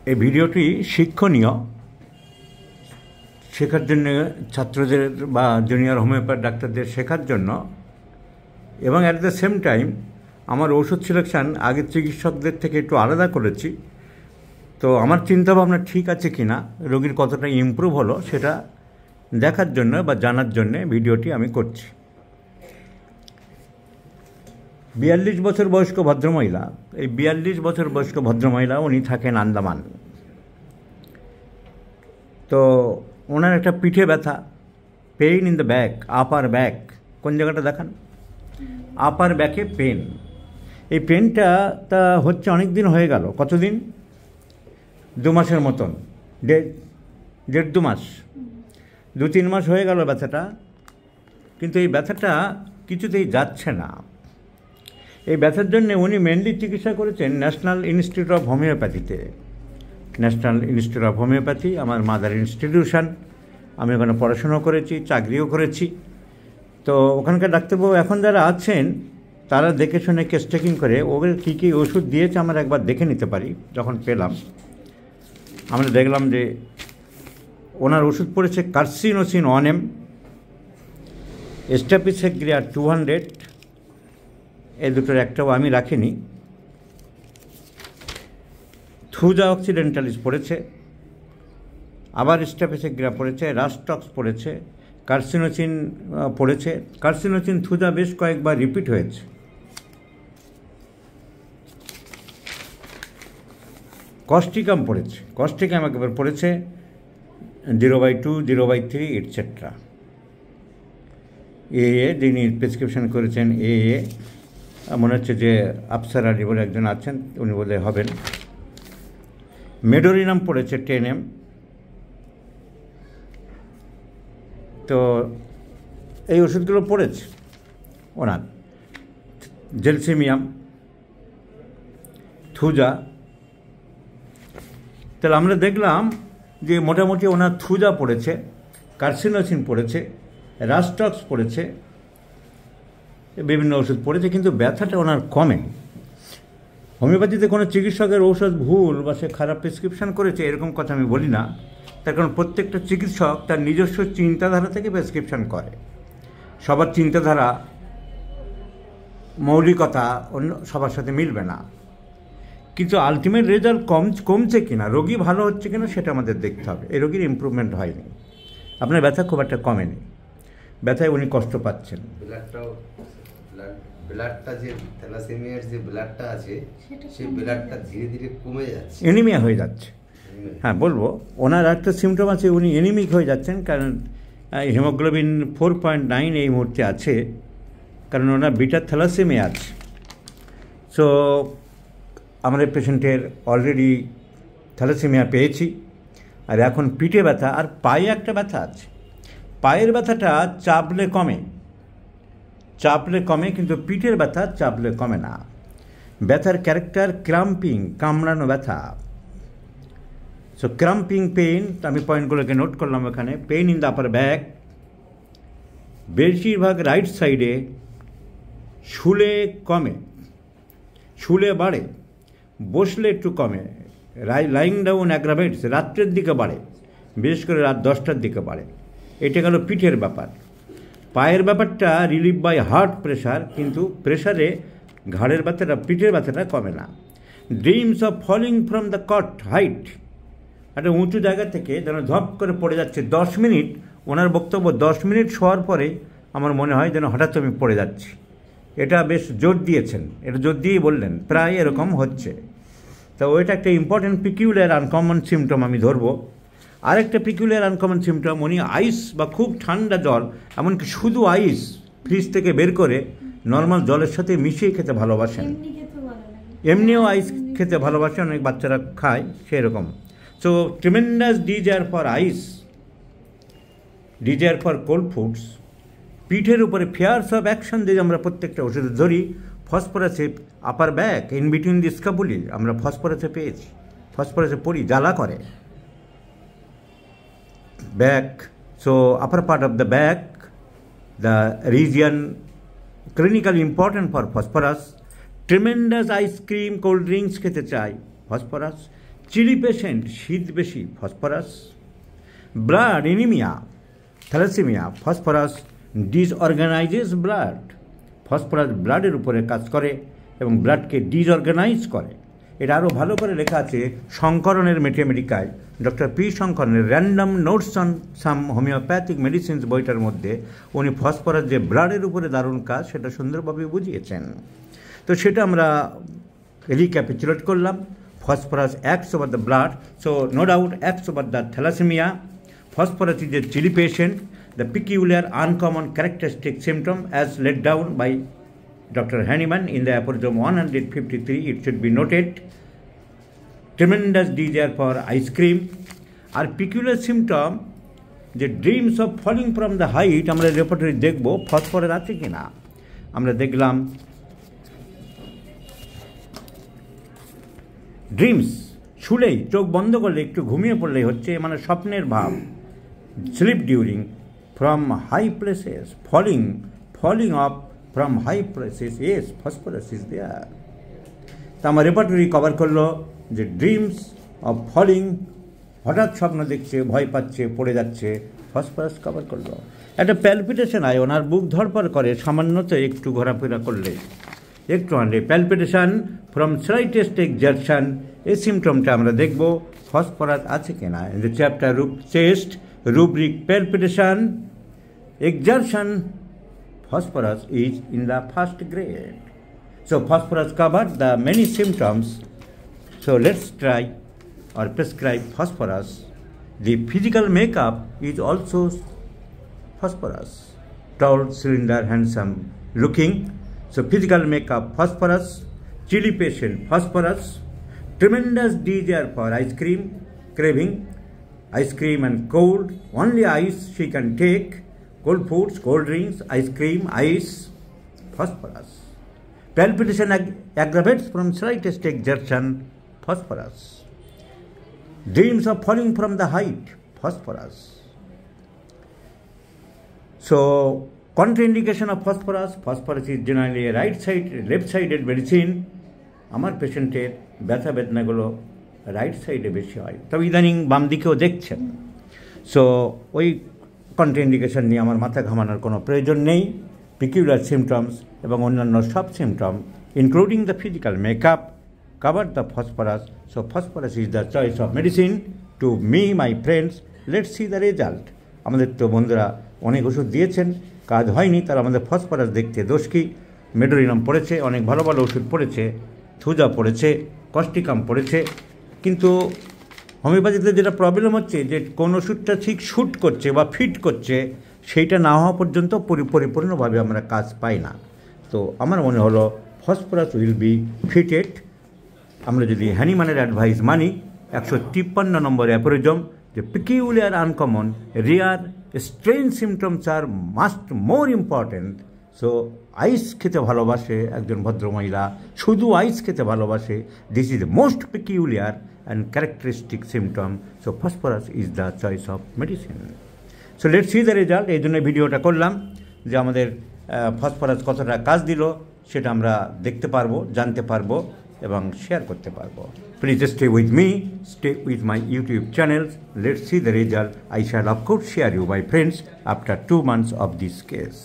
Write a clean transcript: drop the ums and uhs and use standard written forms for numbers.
এই ভিডিওটি শিক্ষণীয়, শেখার জন্য ছাত্রদের বা জুনিয়র হোমিওপ্যাথ ডাক্তারদের শেখার জন্য, এবং অ্যাট দ্য সেম টাইম আমার ওষুধ সিলেকশান আগের চিকিৎসকদের থেকে একটু আলাদা করেছি। তো আমার চিন্তাভাবনা ঠিক আছে কি না, রোগীর কতটা ইমপ্রুভ হলো সেটা দেখার জন্য বা জানার জন্যে ভিডিওটি আমি করছি। 42 বছর বয়স্ক ভদ্রমহিলা, এই 42 বছর বয়স্ক ভদ্রমহিলা উনি থাকেন আন্দামান। তো ওনার একটা পিঠে ব্যথা, pain in the back, upper back, কোন জায়গাটা দেখান, আপার ব্যাকে পেন। এই পেনটা তা হচ্ছে অনেক দিন হয়ে গেল, কতদিন, 2 মাসের মতন, 1.5-2 মাস, 2-3 মাস হয়ে গেল ব্যথাটা। কিন্তু এই ব্যথাটা কিছুতেই যাচ্ছে না। এই ব্যথার জন্য উনি মেনলি চিকিৎসা করেছেন ন্যাশনাল ইনস্টিটিউট অফ হোমিওপ্যাথিতে। ন্যাশনাল ইনস্টিটিউট অফ হোমিওপ্যাথি আমার মাদার ইনস্টিটিউশন, আমি ওখানে পড়াশোনা করেছি, চাকরিও করেছি। তো ওখানকার ডাক্তারবাবু এখন যারা আছেন তারা দেখে শুনে কেস টেকিং করে ওদের কী কী ওষুধ দিয়েছে আমরা একবার দেখে নিতে পারি। যখন পেলাম আমরা দেখলাম যে ওনার ওষুধ পড়েছে কার্সিনোসিন 1 mg, স্ট্যাপিসেগ্রিয়া 200, এই দুটোর একটাও আমি রাখিনি। থুজা অক্সিডেন্টালিস পড়েছে, আবার স্ট্যাপিসেগ্রিয়া পড়েছে, রাস্টক্স পড়েছে, কার্সিনোসিন পড়েছে। কার্সিনোসিন থুজা বেশ কয়েকবার রিপিট হয়েছে। কস্টিকাম পড়েছে, কস্টিকাম একবার পড়েছে 0/2, 0/3 এটসেট্রা। যিনি প্রেসক্রিপশন করেছেন মনে হচ্ছে যে আফসার আলী বলে একজন আছেন, উনি বোধহয় হবেন। মেডোরিনাম পড়েছে 10 mg। তো এই ওষুধগুলো পড়েছে ওনার। Gelsemium, Thuja. তাহলে আমরা দেখলাম যে মোটামুটি ওনার থুজা পড়েছে, কার্সিনোসিন পড়েছে, রাস্টক্স পড়েছে, বিভিন্ন ওষুধ পড়েছে, কিন্তু ব্যথাটা ওনার কমেনি। হোমিওপ্যাথিতে কোনো চিকিৎসকের ঔষধ ভুল বা সে খারাপ প্রেসক্রিপশন করেছে এরকম কথা আমি বলি না। তার কারণ প্রত্যেকটা চিকিৎসক তার নিজস্ব চিন্তাধারা থেকে প্রেসক্রিপশন করে। সবার চিন্তাধারা, মৌলিকতা অন্য সবার সাথে মিলবে না। কিন্তু আলটিমেট রেজাল্ট কমছে কিনা, রোগী ভালো হচ্ছে কিনা সেটা আমাদের দেখতে হবে। এই রোগীর ইমপ্রুভমেন্ট হয়নি, আপনার ব্যথা খুব একটা কমেনি, ব্যথায় উনি কষ্ট পাচ্ছেন। ব্লাডটা যে থ্যালাসেমিয়ার যে ব্লাডটা আছে সেই ব্লাডটা ধীরে ধীরে কমে যাচ্ছে, এনিমিয়া হয়ে যাচ্ছে। হ্যাঁ বলবো, ওনার একটা সিমটম আছে, উনি এনিমিক হয়ে যাচ্ছেন। কারণ হিমোগ্লোবিন 4.9 এই মুহূর্তে আছে, কারণ ওনার বিটা থ্যালাসেমিয়া আছে। সো আমাদের পেশেন্টের অলরেডি থ্যালাসেমিয়া পেয়েছি, আর এখন পিঠে ব্যথা আর পায়ে একটা ব্যথা আছে। পায়ের ব্যথাটা চাপলে কমে, কিন্তু পিঠের ব্যথা চাপলে কমে না। ব্যথার ক্যারেক্টার ক্রাম্পিং, কামড়ানো ব্যথা। সো ক্রাম্পিং পেইন, আমি পয়েন্টগুলোকে নোট করলাম এখানে। Pain in the upper back, বেশিরভাগ রাইট সাইডে, শুলে কমে, শুলে বাড়ে, বসলে একটু কমে, লাইং ডাউন অ্যাগ্রাভেটস, রাত্রের দিকে বাড়ে, বিশেষ করে রাত 10টার দিকে বাড়ে। এটা গেল পিঠের ব্যাপার। পায়ের ব্যাপারটা রিলিভ বাই হার্ট প্রেশার, কিন্তু প্রেশারে ঘাড়ের ব্যথাটা, পিঠের ব্যথাটা কমে না। Dreams of falling from the cot height, একটা উঁচু জায়গা থেকে যেন ধপ করে পড়ে যাচ্ছে। 10 মিনিট, ওনার বক্তব্য 10 মিনিট শোয়ার পরে আমার মনে হয় যেন হঠাৎ আমি পড়ে যাচ্ছি। এটা বেশ জোর দিয়েছেন, এটা জোর দিয়েই বললেন, প্রায় এরকম হচ্ছে। তো ওইটা একটা ইম্পর্টেন্ট পিকিউলার আনকমন সিমটম আমি ধরবো। আরেকটা পিকুলার আনকমন সিমটম, উনি আইস বা খুব ঠান্ডা জল, এমনকি শুধু আইস ফ্রিজ থেকে বের করে নর্মাল জলের সাথে মিশিয়ে খেতে ভালোবাসেন। এমনিও আইস খেতে ভালোবাসেন, অনেক বাচ্চারা খায় সেরকম। So tremendous desire for ice, desire for cold foods. পিঠের উপরে ফেয়ার্স অফ অ্যাকশন দিয়ে আমরা প্রত্যেকটা ওষুধ ধরি। ফসফরাসে আপার ব্যাক, ইন বিটুইন দি স্কাপুলি, আমরা ফসফরাসে পেয়েছি, ফসফরাসে পড়ি, জ্বালা করে। Back, so upper part of the back, the region clinically important for phosphorus. Tremendous ice cream, cold drinks খেতে চাই, phosphorus. চিলি পেশেন্ট, শীত বেশি, phosphorus. Blood anaemia, thalassaemia, phosphorus disorganises blood. Phosphorus ব্লাডের উপরে কাজ করে এবং ব্লাডকে ডিসঅর্গানাইজ করে। এটা আরও ভালো করে লেখা আছে শঙ্করনের ম্যাথমেটিকায়, ডক্টর পি শঙ্করনের random notes on some homoeopathic medicines বইটার মধ্যে উনি ফসফরাস যে ব্লাডের উপরে দারুণ কাজ সেটা সুন্দরভাবে বুঝিয়েছেন। তো সেটা আমরা রিক্যাপিচুলেট করলাম। Phosphorus acts over the blood, so no doubt acts over the thalassemia. Phosphorus is a chili patient. The peculiar uncommon characteristic symptom as laid down by Dr. Hahnemann in the aphorism 153, it should be noted. Tremendous desire for ice cream. Our peculiar symptom, the dreams of falling from the height, আমরা repertory দেখব phosphorus আছে কিনা। আমরা দেখলাম dreams, শুলেই চোখ বন্ধ করলে একটু ঘুমিয়ে পড়লেই হচ্ছে, মানে স্বপ্নের ভাব। Sleep during from high places, falling off from high places, yes phosphorus is there. তা আমার রেপার্টরি কভার করলো যে ড্রিমস অফ ফলিং, হঠাৎ স্বপ্ন দেখছে, ভয় পাচ্ছে, পড়ে যাচ্ছে, ফসফরাস কভার করলো। একটা প্যালপিটেশন হয়, ওনার বুক ধরপড় করে সামান্যত একটু ঘোরাফেরা করলে, একটু আনলে প্যালপিটেশন ফ্রম স্লাইটেস্ট এক্সারশন, এই সিমটমটা আমরা দেখব ফসফরাস আছে কিনা। In the chapter chest rubric palpitation exertion, phosphorus is in the first grade. So phosphorus covered the many symptoms. So let's try or prescribe phosphorus. The physical makeup is also phosphorus. Tall, slender, handsome looking. So physical makeup phosphorus. Chili patient phosphorus. Tremendous desire for ice cream, craving ice cream and cold. Only ice she can take. Cold foods, cold drinks, ice cream, ice, phosphorus. Palpitation aggravates from slightest exertion, phosphorus. Dreams of falling from the height, phosphorus. So, contraindication of phosphorus. Phosphorus is generally a left-sided medicine. আমার পেশেন্টের ব্যথা বেদনাগুলো right সাইডে বেশি হয়, তবে ইদানিং বাম দিকেও দেখছেন। সো ওই কন্ট্রাইন্ডিকেশন নিয়ে আমার মাথা ঘামানোর কোনো প্রয়োজন নেই। পিকিউলার সিমটমস এবং অন্যান্য সব symptom including the physical makeup cover the phosphorus. So phosphorus is the choice of medicine to me, my friends. Let's see the result. আমাদের তো বন্ধুরা অনেক ওষুধ দিয়েছেন, কাজ হয়নি, তারা আমাদের ফসফরাস দেখতে দোষ কি? মেডোরিনাম পড়েছে, অনেক ভালো ভালো ওষুধ পড়েছে, থুজা পড়েছে, কস্টিকাম পড়েছে, কিন্তু হোমিওপ্যাথিতে যেটা প্রবলেম হচ্ছে যে কোন ওষুধটা ঠিক শ্যুট করছে বা ফিট করছে সেইটা না হওয়া পর্যন্ত পরিপূর্ণভাবে আমরা কাজ পাই না। তো আমার মনে হলো ফসফরাস উইল বি ফিটেড। আমরা যদি হ্যানিম্যানের অ্যাডভাইস মানি, 153 নম্বর অ্যাপোরিজম, যে peculiar uncommon rare strange symptoms are must more important. So ice খেতে ভালোবাসে একজন ভদ্রমহিলা, শুধু আইস খেতে ভালোবাসে, this is the most peculiar and characteristic symptom. So phosphorus is the choice of medicine. So let's see the result. এই জন্য ভিডিওটা করলাম যে আমাদের ফসফরাস কতটা কাজ দিল সেটা আমরা দেখতে পারবো, জানতে পারবো এবং শেয়ার করতে পারবো। Please stay with me, stay with my YouTube channels. Let's see the result. I shall of course share you, my friends, after 2 months of this case.